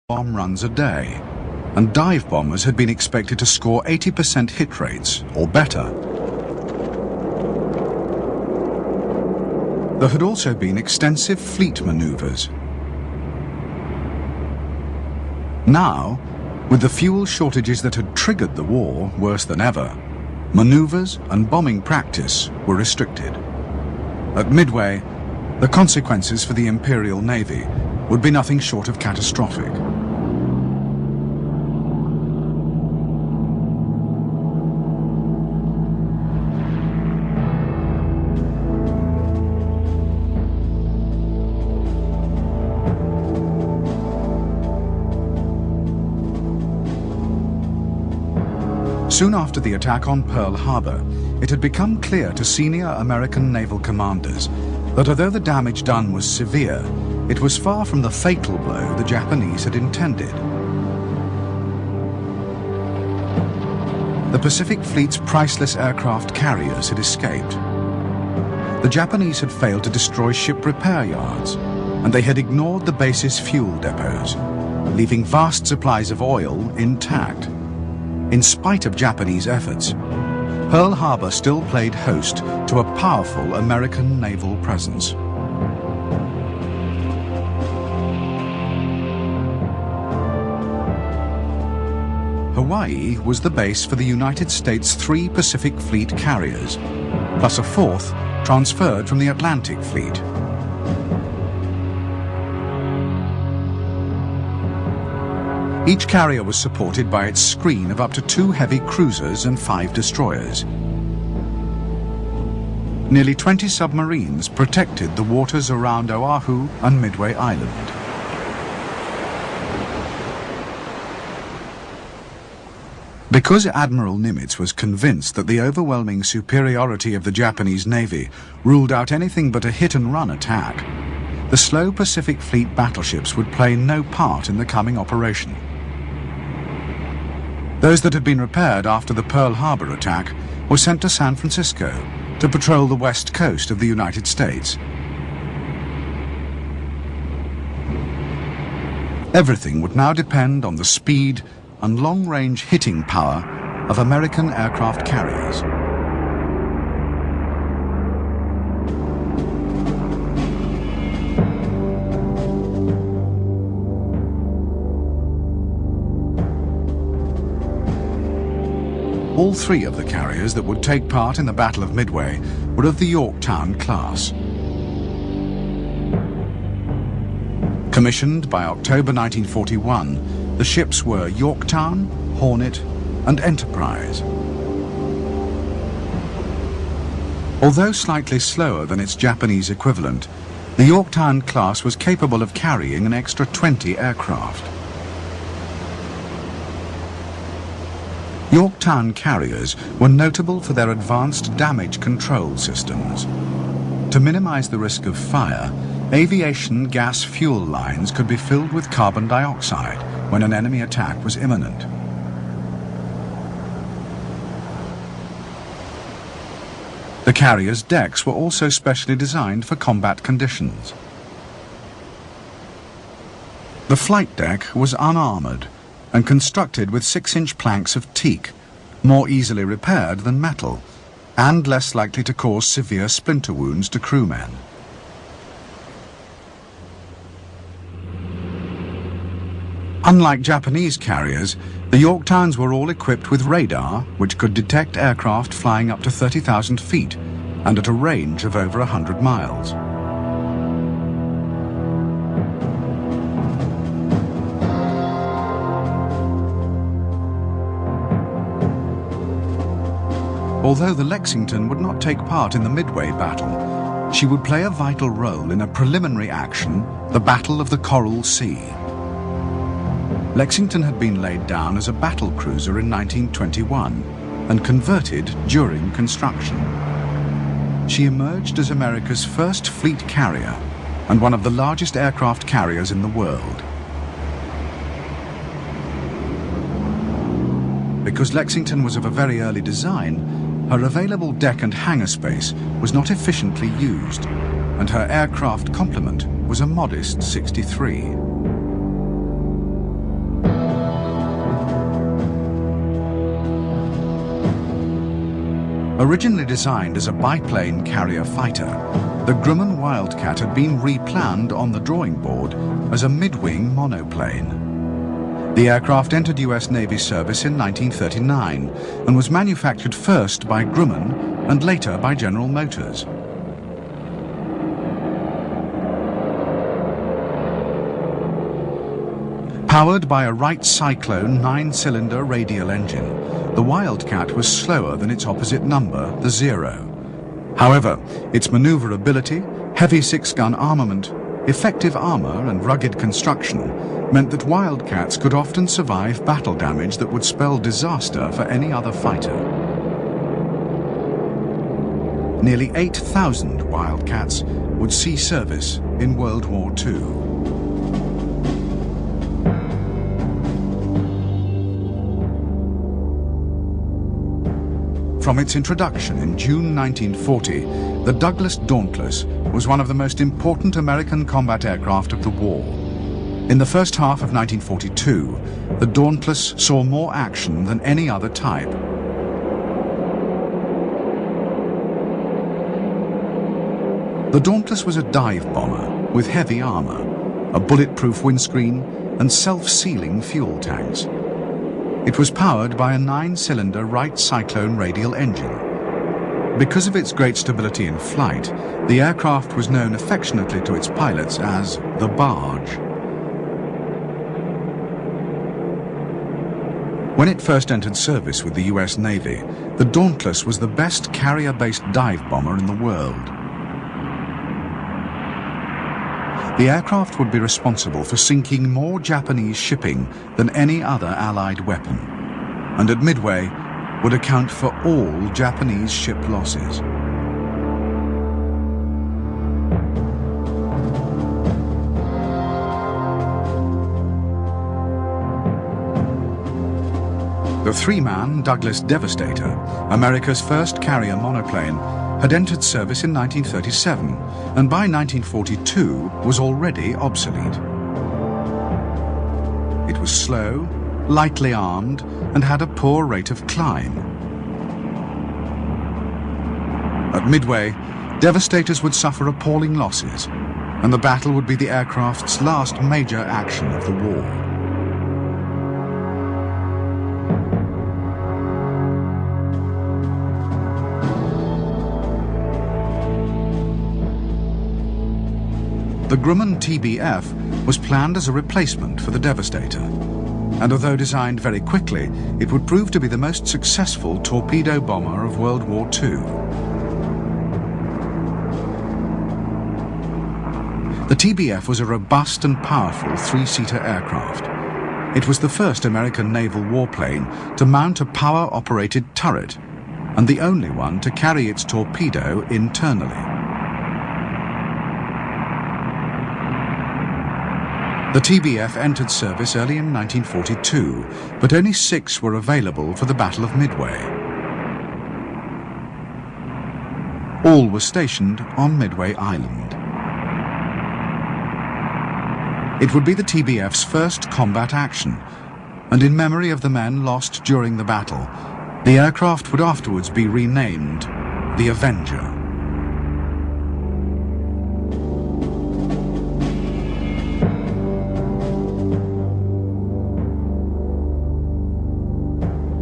bomb runs a day, and dive bombers had been expected to score 80% hit rates or better. There had also been extensive fleet maneuvers. Now, with the fuel shortages that had triggered the war worse than ever, maneuvers and bombing practice were restricted. At Midway, the consequences for the Imperial Navy would be nothing short of catastrophic. Soon after the attack on Pearl Harbor, it had become clear to senior American naval commanders that although the damage done was severe, it was far from the fatal blow the Japanese had intended. The Pacific Fleet's priceless aircraft carriers had escaped. The Japanese had failed to destroy ship repair yards, and they had ignored the base's fuel depots, leaving vast supplies of oil intact. In spite of Japanese efforts, Pearl Harbor still played host to a powerful American naval presence. Hawaii was the base for the United States' 3 Pacific Fleet carriers, plus a 4th transferred from the Atlantic Fleet. Each carrier was supported by its screen of up to 2 heavy cruisers and 5 destroyers. Nearly 20 submarines protected the waters around Oahu and Midway Island. Because Admiral Nimitz was convinced that the overwhelming superiority of the Japanese Navy ruled out anything but a hit-and-run attack, the slow Pacific Fleet battleships would play no part in the coming operation. Those that had been repaired after the Pearl Harbor attack were sent to San Francisco to patrol the west coast of the United States. Everything would now depend on the speed and long-range hitting power of American aircraft carriers. All 3 of the carriers that would take part in the Battle of Midway were of the Yorktown class. Commissioned by October 1941, the ships were Yorktown, Hornet, and Enterprise. Although slightly slower than its Japanese equivalent, the Yorktown class was capable of carrying an extra 20 aircraft. Yorktown carriers were notable for their advanced damage control systems. To minimize the risk of fire, aviation gas fuel lines could be filled with carbon dioxide when an enemy attack was imminent. The carriers' decks were also specially designed for combat conditions. The flight deck was unarmored and constructed with 6-inch planks of teak, more easily repaired than metal, and less likely to cause severe splinter wounds to crewmen. Unlike Japanese carriers, the Yorktowns were all equipped with radar, which could detect aircraft flying up to 30,000 feet and at a range of over 100 miles. Although the Lexington would not take part in the Midway battle, she would play a vital role in a preliminary action, the Battle of the Coral Sea. Lexington had been laid down as a battle cruiser in 1921 and converted during construction. She emerged as America's first fleet carrier and one of the largest aircraft carriers in the world. Because Lexington was of a very early design, her available deck and hangar space was not efficiently used, and her aircraft complement was a modest 63. Originally designed as a biplane carrier fighter, the Grumman Wildcat had been replanned on the drawing board as a mid-wing monoplane. The aircraft entered US Navy service in 1939 and was manufactured first by Grumman and later by General Motors. Powered by a Wright Cyclone 9-cylinder radial engine, the Wildcat was slower than its opposite number, the Zero. However, its maneuverability, heavy 6-gun armament, effective armor and rugged construction meant that Wildcats could often survive battle damage that would spell disaster for any other fighter. Nearly 8,000 Wildcats would see service in World War II. From its introduction in June 1940, the Douglas Dauntless was one of the most important American combat aircraft of the war. In the first half of 1942, the Dauntless saw more action than any other type. The Dauntless was a dive bomber with heavy armor, a bulletproof windscreen, and self-sealing fuel tanks. It was powered by a 9-cylinder Wright Cyclone radial engine. Because of its great stability in flight, the aircraft was known affectionately to its pilots as the Barge. When it first entered service with the US Navy, the Dauntless was the best carrier-based dive bomber in the world. The aircraft would be responsible for sinking more Japanese shipping than any other Allied weapon, and at Midway would account for all Japanese ship losses. The 3-man Douglas Devastator, America's first carrier monoplane, had entered service in 1937 and by 1942 was already obsolete. It was slow, lightly armed, and had a poor rate of climb. At Midway, Devastators would suffer appalling losses, and the battle would be the aircraft's last major action of the war. The Grumman TBF was planned as a replacement for the Devastator, and although designed very quickly, it would prove to be the most successful torpedo bomber of World War II. The TBF was a robust and powerful 3-seater aircraft. It was the first American naval warplane to mount a power-operated turret, and the only one to carry its torpedo internally. The TBF entered service early in 1942, but only 6 were available for the Battle of Midway. All were stationed on Midway Island. It would be the TBF's first combat action, and in memory of the men lost during the battle, the aircraft would afterwards be renamed the Avenger.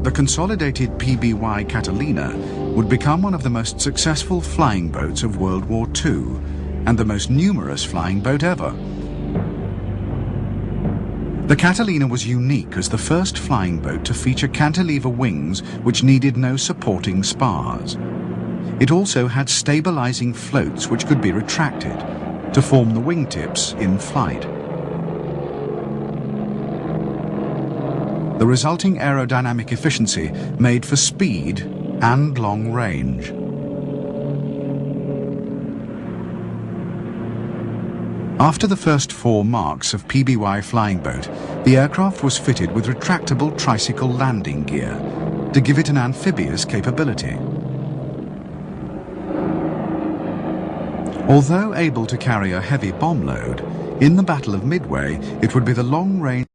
The consolidated PBY Catalina would become one of the most successful flying boats of World War II and the most numerous flying boat ever. The Catalina was unique as the first flying boat to feature cantilever wings which needed no supporting spars. It also had stabilizing floats which could be retracted to form the wingtips in flight. The resulting aerodynamic efficiency made for speed and long range. After the first 4 marks of PBY flying boat, the aircraft was fitted with retractable tricycle landing gear to give it an amphibious capability. Although able to carry a heavy bomb load, in the Battle of Midway it would be the long-range